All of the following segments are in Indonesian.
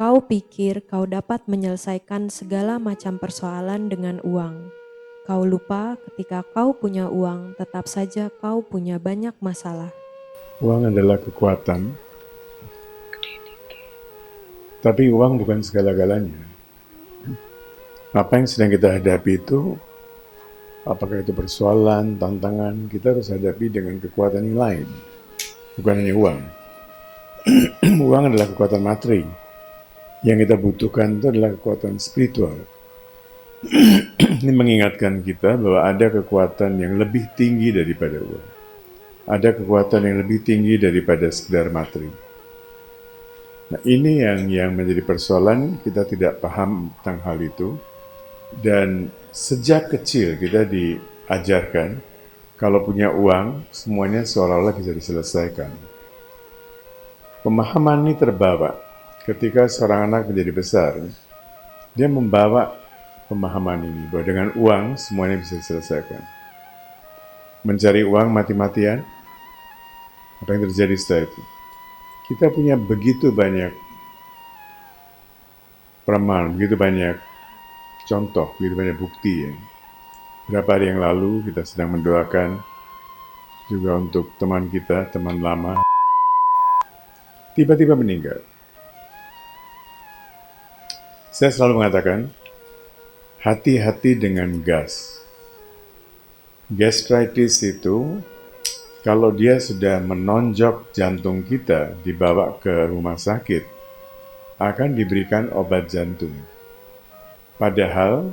Kau pikir kau dapat menyelesaikan segala macam persoalan dengan uang. Kau lupa ketika kau punya uang, tetap saja kau punya banyak masalah. Uang adalah kekuatan, tapi uang bukan segala-galanya. Apa yang sedang kita hadapi itu, apakah itu persoalan, tantangan, kita harus hadapi dengan kekuatan yang lain. Bukan hanya uang. Uang adalah kekuatan materi. Yang kita butuhkan itu adalah kekuatan spiritual. Ini mengingatkan kita bahwa ada kekuatan yang lebih tinggi daripada uang. Ada kekuatan yang lebih tinggi daripada sekedar materi. Nah, ini yang menjadi persoalan, kita tidak paham tentang hal itu. Dan sejak kecil kita diajarkan kalau punya uang semuanya seolah-olah bisa diselesaikan. Pemahaman ini terbawa ketika seorang anak menjadi besar. Dia membawa pemahaman ini bahwa dengan uang semuanya bisa diselesaikan. Mencari uang mati-matian, apa yang terjadi setelah itu? Kita punya begitu banyak praman, begitu banyak contoh, begitu banyak bukti ya. Berapa hari yang lalu kita sedang mendoakan juga untuk teman kita, teman lama, tiba-tiba meninggal. Saya selalu mengatakan, hati-hati dengan gas. Gastritis itu, kalau dia sudah menonjok jantung kita, dibawa ke rumah sakit, akan diberikan obat jantung. Padahal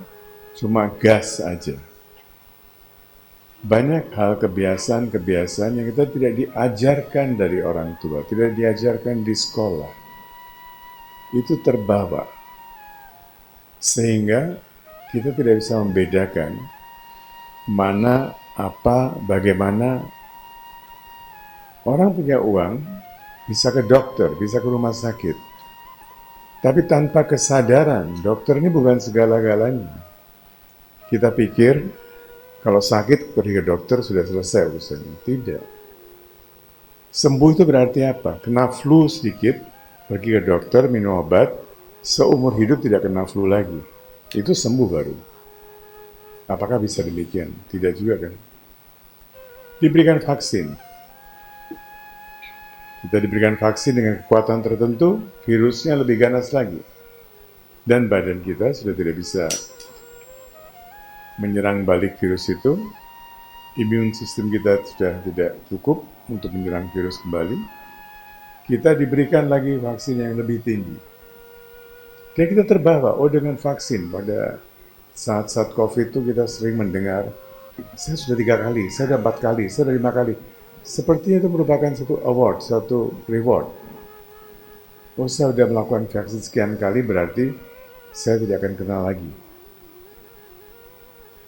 cuma gas aja. Banyak hal kebiasaan-kebiasaan yang kita tidak diajarkan dari orang tua, tidak diajarkan di sekolah. Itu terbawa. Sehingga kita tidak bisa membedakan mana, apa, bagaimana. Orang punya uang, bisa ke dokter, bisa ke rumah sakit. Tapi tanpa kesadaran, dokter ini bukan segala-galanya. Kita pikir, kalau sakit pergi ke dokter sudah selesai urusannya. Tidak. Sembuh itu berarti apa? Kena flu sedikit, pergi ke dokter, minum obat, seumur hidup tidak kena flu lagi. Itu sembuh baru. Apakah bisa demikian? Tidak juga kan? Diberikan vaksin. Kita diberikan vaksin dengan kekuatan tertentu, virusnya lebih ganas lagi. Dan badan kita sudah tidak bisa menyerang balik virus itu, imun sistem kita sudah tidak cukup untuk menyerang virus kembali, kita diberikan lagi vaksin yang lebih tinggi. Dan kita terbawa, dengan vaksin. Pada saat-saat COVID itu kita sering mendengar, saya sudah 3 kali, saya sudah 4 kali, saya sudah 5 kali. Sepertinya itu merupakan satu award, satu reward. Saya sudah melakukan vaksin sekian kali, berarti saya tidak akan kenal lagi.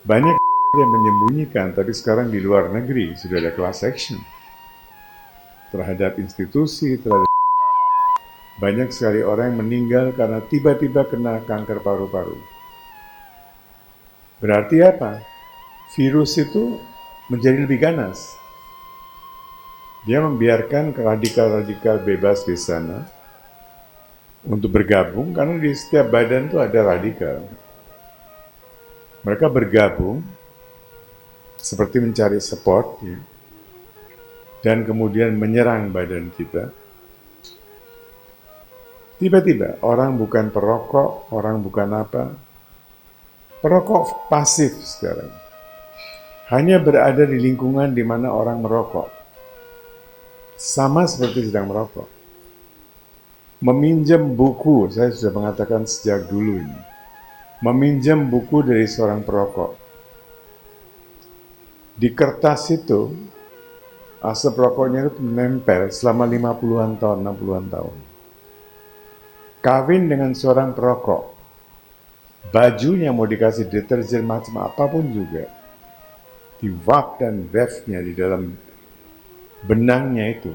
Banyak yang menyembunyikan, tapi sekarang di luar negeri sudah ada class action terhadap institusi, terhadap banyak sekali orang yang meninggal karena tiba-tiba kena kanker paru-paru. Berarti apa? Virus itu menjadi lebih ganas. Dia membiarkan radikal-radikal bebas di sana untuk bergabung, karena di setiap badan itu ada radikal. Mereka bergabung seperti mencari support, ya, dan kemudian menyerang badan kita. Tiba-tiba orang bukan perokok, orang bukan apa, perokok pasif sekarang. Hanya berada di lingkungan di mana orang merokok. Sama seperti sedang merokok. Meminjam buku, saya sudah mengatakan sejak dulu ini. Meminjam buku dari seorang perokok. Di kertas itu, asap rokoknya itu menempel selama 50-an tahun, 60-an tahun. Kawin dengan seorang perokok. Bajunya mau dikasih deterjen macam apapun juga. Di wap dan wefnya di dalam benangnya itu.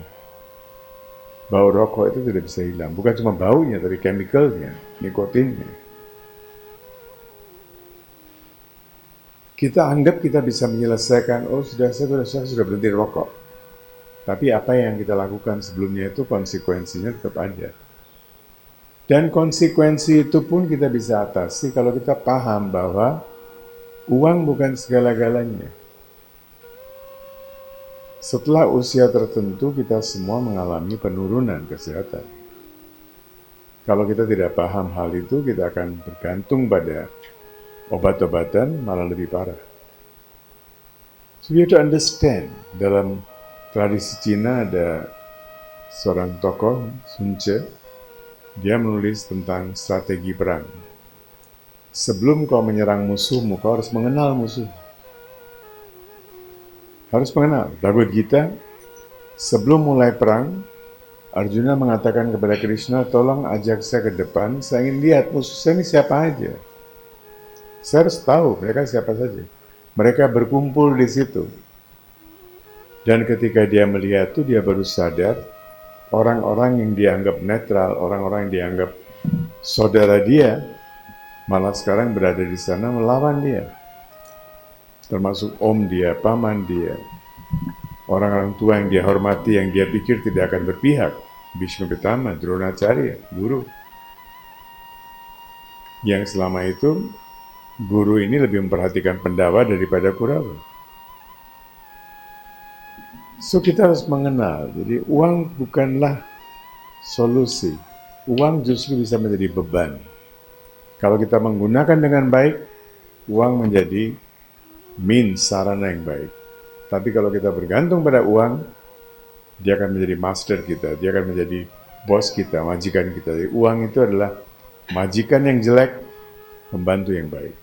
Bau rokok itu tidak bisa hilang. Bukan cuma baunya, tapi chemicalnya, nikotinnya. Kita anggap kita bisa menyelesaikan, saya sudah berhenti rokok. Tapi apa yang kita lakukan sebelumnya itu konsekuensinya tetap ada. Dan konsekuensi itu pun kita bisa atasi kalau kita paham bahwa uang bukan segala-galanya. Setelah usia tertentu kita semua mengalami penurunan kesehatan. Kalau kita tidak paham hal itu, kita akan bergantung pada obat-obatan, malah lebih parah. So we have to understand, dalam tradisi Cina ada seorang tokoh, Sun Tzu, dia menulis tentang strategi perang. Sebelum kau menyerang musuhmu, kau harus mengenal musuh. Harus mengenal. Bhagavad Gita, sebelum mulai perang, Arjuna mengatakan kepada Krishna, tolong ajak saya ke depan, saya ingin lihat musuh saya ini siapa aja. Saya harus tahu mereka siapa saja. Mereka berkumpul di situ. Dan ketika dia melihat itu, dia baru sadar, orang-orang yang dianggap netral, orang-orang yang dianggap saudara dia, malah sekarang berada di sana melawan dia. Termasuk om dia, paman dia, orang-orang tua yang dia hormati, yang dia pikir tidak akan berpihak. Bhishma Pitama, Dronacharya, guru. Yang selama itu, guru ini lebih memperhatikan Pandawa daripada Kurawa. So kita harus mengenal, jadi uang bukanlah solusi. Uang justru bisa menjadi beban. Kalau kita menggunakan dengan baik, uang menjadi means, sarana yang baik. Tapi kalau kita bergantung pada uang, dia akan menjadi master kita, dia akan menjadi bos kita, majikan kita. Jadi uang itu adalah majikan yang jelek, pembantu yang baik.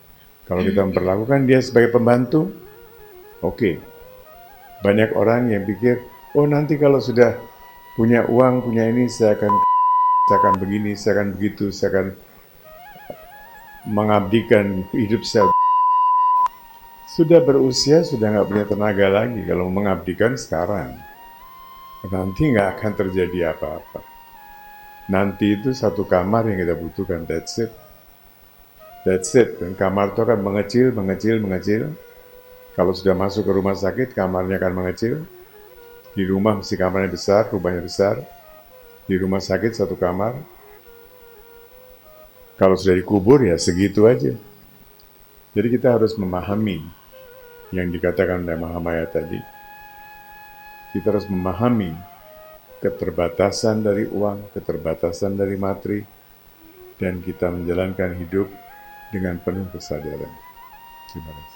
Kalau kita memperlakukan dia sebagai pembantu, oke. Banyak orang yang pikir, oh nanti kalau sudah punya uang, punya ini, saya akan begini, saya akan begitu, saya akan mengabdikan hidup saya. Sudah berusia, sudah nggak punya tenaga lagi kalau mengabdikan sekarang. Nanti nggak akan terjadi apa-apa. Nanti itu satu kamar yang kita butuhkan, that's it. That's it. Dan kamar itu akan mengecil, mengecil, mengecil. Kalau sudah masuk ke rumah sakit, kamarnya akan mengecil. Di rumah mesti kamarnya besar, rumahnya besar. Di rumah sakit satu kamar. Kalau sudah dikubur ya segitu aja. Jadi kita harus memahami yang dikatakan oleh Mahamaya tadi. Kita harus memahami keterbatasan dari uang, keterbatasan dari materi, dan kita menjalankan hidup dengan penuh kesadaran. Terima kasih.